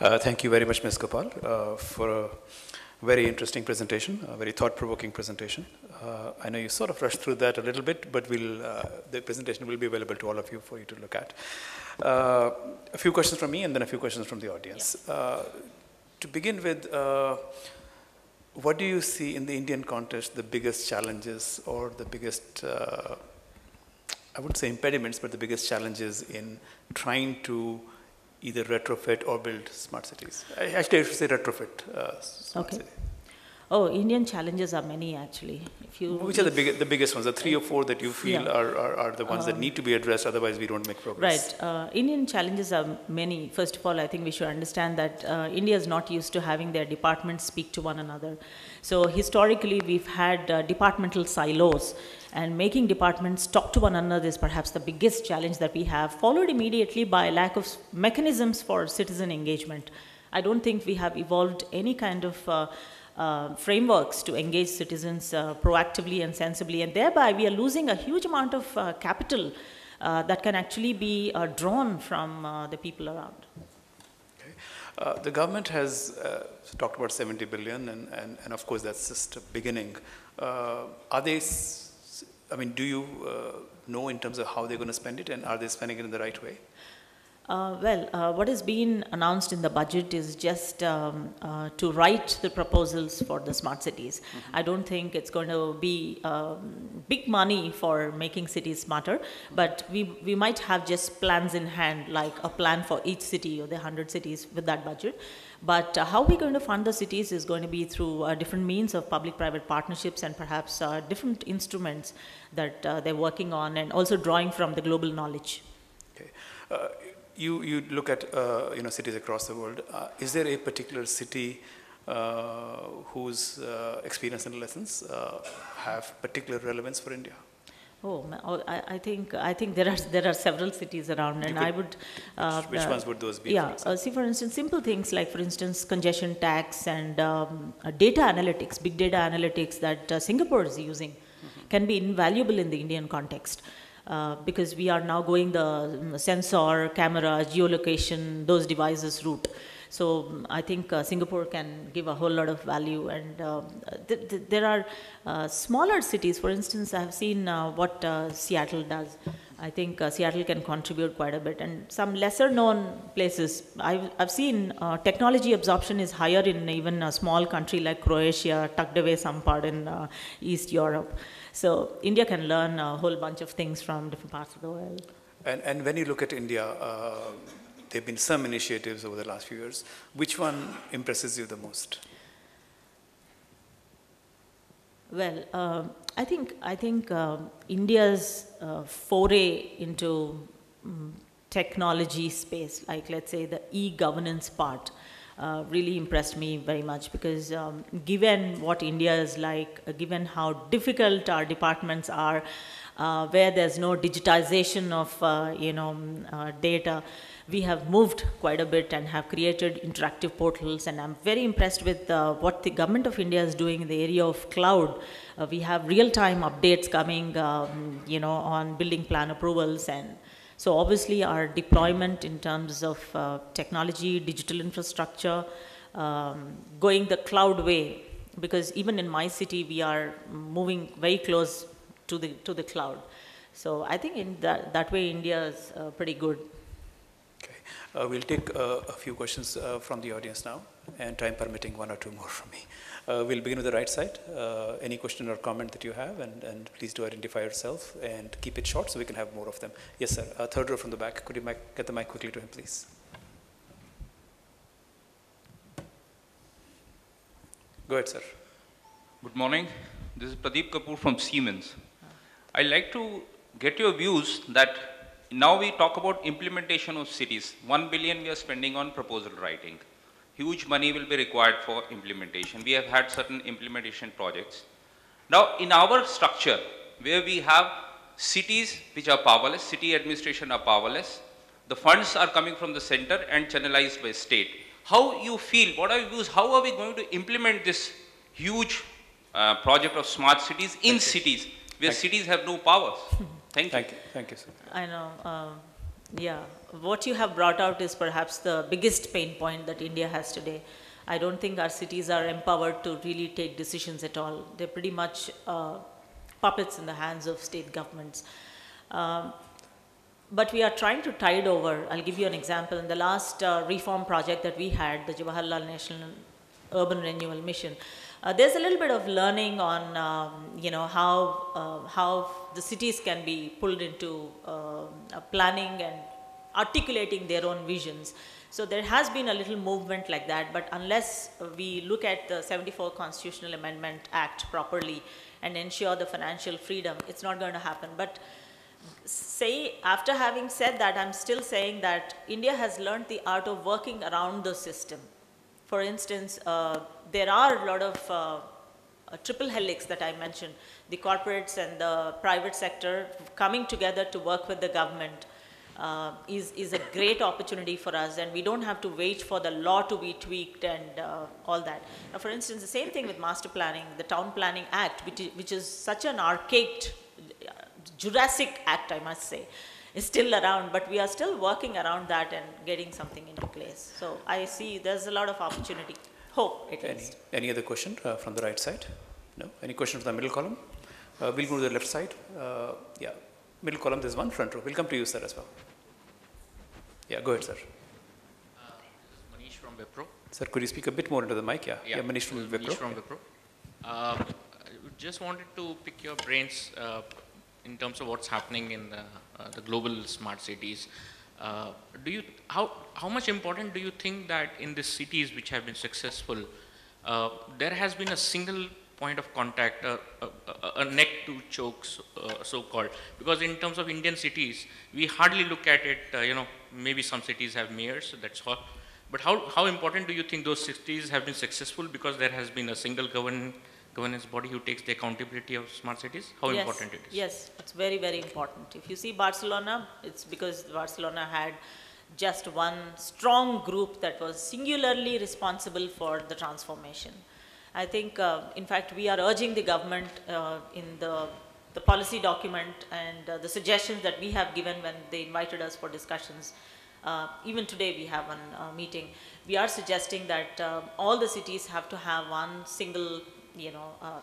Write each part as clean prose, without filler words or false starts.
Thank you very much, Ms. Gopal, for a very interesting presentation, a very thought-provoking presentation. I know you sort of rushed through that a little bit, but the presentation will be available to all of you for you to look at. A few questions from me and then a few questions from the audience. Yeah. To begin with, what do you see in the Indian context the biggest challenges or the biggest, I wouldn't say impediments, but the biggest challenges in trying to either retrofit or build smart cities? Actually, I should say retrofit smart city. Oh, Indian challenges are many actually. Which are the biggest ones? The 3 or 4 that you feel are the ones that need to be addressed, otherwise we don't make progress. Right. Indian challenges are many. First of all, I think we should understand that India is not used to having their departments speak to one another. So historically, we've had departmental silos, and making departments talk to one another is perhaps the biggest challenge that we have, followed immediately by lack of mechanisms for citizen engagement. I don't think we have evolved any kind of frameworks to engage citizens proactively and sensibly, and thereby we are losing a huge amount of capital that can actually be drawn from the people around. Okay. The government has talked about 70 billion, and of course that's just a beginning. Are they, I mean, do you know in terms of how they're going to spend it, and are they spending it in the right way? What has been announced in the budget is just to write the proposals for the smart cities. Mm-hmm. I don't think it's going to be big money for making cities smarter, but we might have just plans in hand, like a plan for each city or the 100 cities with that budget. But how we're going to fund the cities is going to be through different means of public-private partnerships and perhaps different instruments that they're working on, and also drawing from the global knowledge. Okay. You look at cities across the world. Is there a particular city whose experience and lessons have particular relevance for India? Oh, I think there are several cities around, and I would. Which ones would those be? Yeah, see, for instance, simple things like, for instance, congestion tax and data analytics, big data analytics that Singapore is using, can be invaluable in the Indian context. Because we are now going the sensor, camera, geolocation, those devices route. So I think Singapore can give a whole lot of value, and there are smaller cities. For instance, I have seen what Seattle does. I think Seattle can contribute quite a bit, and some lesser known places. I've seen technology absorption is higher in even a small country like Croatia, tucked away some part in East Europe. So India can learn a whole bunch of things from different parts of the world. And when you look at India, there have been some initiatives over the last few years. Which one impresses you the most? Well, I think India's foray into technology space, like let's say the e-governance part, really impressed me very much, because given what India is like, given how difficult our departments are, where there's no digitization of data, we have moved quite a bit and have created interactive portals, and I'm very impressed with what the government of India is doing in the area of cloud. We have real-time updates coming, on building plan approvals, and so obviously our deployment in terms of technology, digital infrastructure, going the cloud way, because even in my city we are moving very close to the cloud. So I think in that way India is pretty good. Okay, we'll take a few questions from the audience now, and time permitting 1 or 2 more from me. We'll begin with the right side. Any question or comment that you have, and please do identify yourself and keep it short so we can have more of them. Yes, sir. Third row from the back. Could you get the mic quickly to him, please? Go ahead, sir. Good morning. This is Pradeep Kapoor from Siemens. I'd like to get your views that now we talk about implementation of cities. 1 billion we are spending on proposal writing. Huge money will be required for implementation. We have had certain implementation projects. Now, in our structure, where we have cities which are powerless, city administration are powerless, the funds are coming from the center and channelized by state. How you feel, what are your views, how are we going to implement this huge project of smart cities in cities, where cities have no powers? Thank you. Thank you, sir. I know. Yeah, what you have brought out is perhaps the biggest pain point that India has today. I don't think our cities are empowered to really take decisions at all. They're pretty much puppets in the hands of state governments. Um, but we are trying to tide over. I'll give you an example. In the last reform project that we had, the Jawaharlal National Urban Renewal Mission, there's a little bit of learning on, how the cities can be pulled into planning and articulating their own visions. So there has been a little movement like that, but unless we look at the 74 Constitutional Amendment Act properly and ensure the financial freedom, it's not going to happen. But after having said that, I'm still saying that India has learned the art of working around the system. For instance, there are a lot of triple helix that I mentioned, the corporates and the private sector coming together to work with the government is a great opportunity for us, and we don't have to wait for the law to be tweaked and all that. Now, for instance, the same thing with master planning, the Town Planning Act, which is such an archaic, Jurassic Act, I must say, is still around, but we are still working around that and getting something into place. So I see there's a lot of opportunity, hope at least. Any other question from the right side? No? Any question from the middle column? We'll go to the left side. Yeah, middle column, there's one front row. We'll come to you, sir, as well. Yeah, go ahead, sir. This is Manish from Wipro. Sir, could you speak a bit more into the mic? Yeah, Manish from Wipro. Manish from Wipro. I just wanted to pick your brains in terms of what's happening in the global smart cities. How much important do you think that in the cities which have been successful, there has been a single point of contact, a neck to choke, so-called? Because in terms of Indian cities, we hardly look at it, maybe some cities have mayors, that's all. But how important do you think those cities have been successful because there has been a single governance body who takes the accountability of smart cities? How important it is? Yes, it's very, very important. If you see Barcelona, it's because Barcelona had just one strong group that was singularly responsible for the transformation. I think, in fact, we are urging the government in the policy document and the suggestions that we have given when they invited us for discussions. Even today we have one meeting. We are suggesting that all the cities have to have one single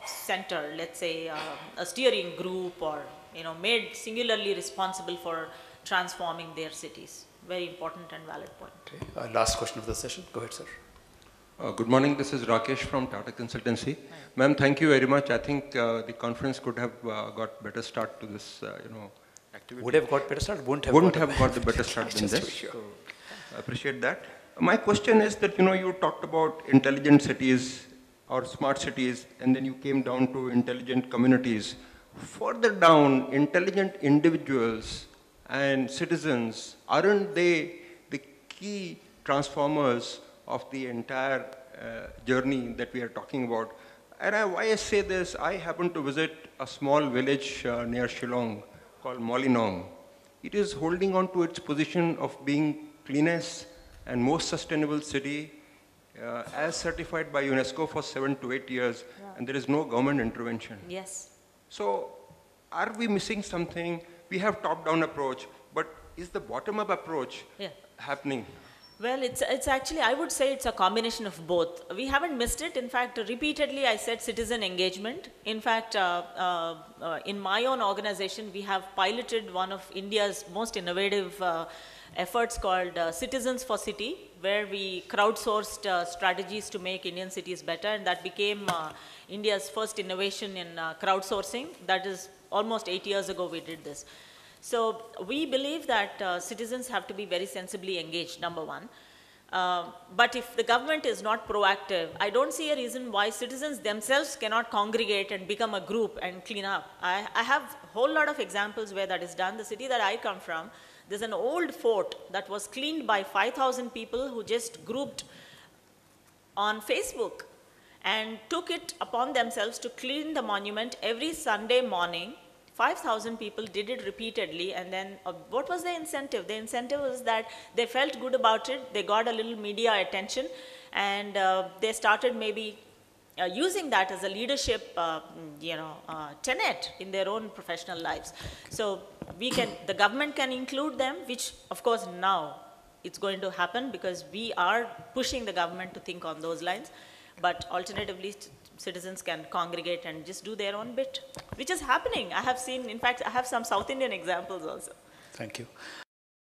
center, let's say a steering group, or made singularly responsible for transforming their cities. Very important and valid point. Okay. Last question of the session. Go ahead, sir. Good morning. This is Rakesh from Tata Consultancy. Ma'am, thank you very much. I think the conference could have got better start to this, activity. Would have got better start? Wouldn't have got the better start than this. Sure. So, I appreciate that. My question is that, you talked about intelligent cities or smart cities, and then you came down to intelligent communities. Further down, intelligent individuals and citizens, aren't they the key transformers of the entire journey that we are talking about? And why I say this, I happened to visit a small village near Shillong called Molinong. It is holding on to its position of being cleanest and most sustainable city as certified by UNESCO for 7 to 8 years, and there is no government intervention. Yes. So are we missing something? We have top-down approach, but is the bottom-up approach happening? Well, it's actually, I would say it's a combination of both. We haven't missed it. In fact, repeatedly I said citizen engagement. In fact, in my own organization, we have piloted one of India's most innovative efforts called Citizens for City, where we crowdsourced strategies to make Indian cities better, and that became India's first innovation in crowdsourcing. That is almost 8 years ago we did this. So we believe that citizens have to be very sensibly engaged, number one. But if the government is not proactive, I don't see a reason why citizens themselves cannot congregate and become a group and clean up. I have a whole lot of examples where that is done. The city that I come from, there's an old fort that was cleaned by 5,000 people who just grouped on Facebook and took it upon themselves to clean the monument every Sunday morning. 5,000 people did it repeatedly, and then what was the incentive? The incentive was that they felt good about it, they got a little media attention, and they started maybe using that as a leadership tenet in their own professional lives. So the government can include them, which of course now it's going to happen because we are pushing the government to think on those lines. But alternatively, citizens can congregate and just do their own bit, which is happening. I have seen, in fact, I have some South Indian examples also. Thank you.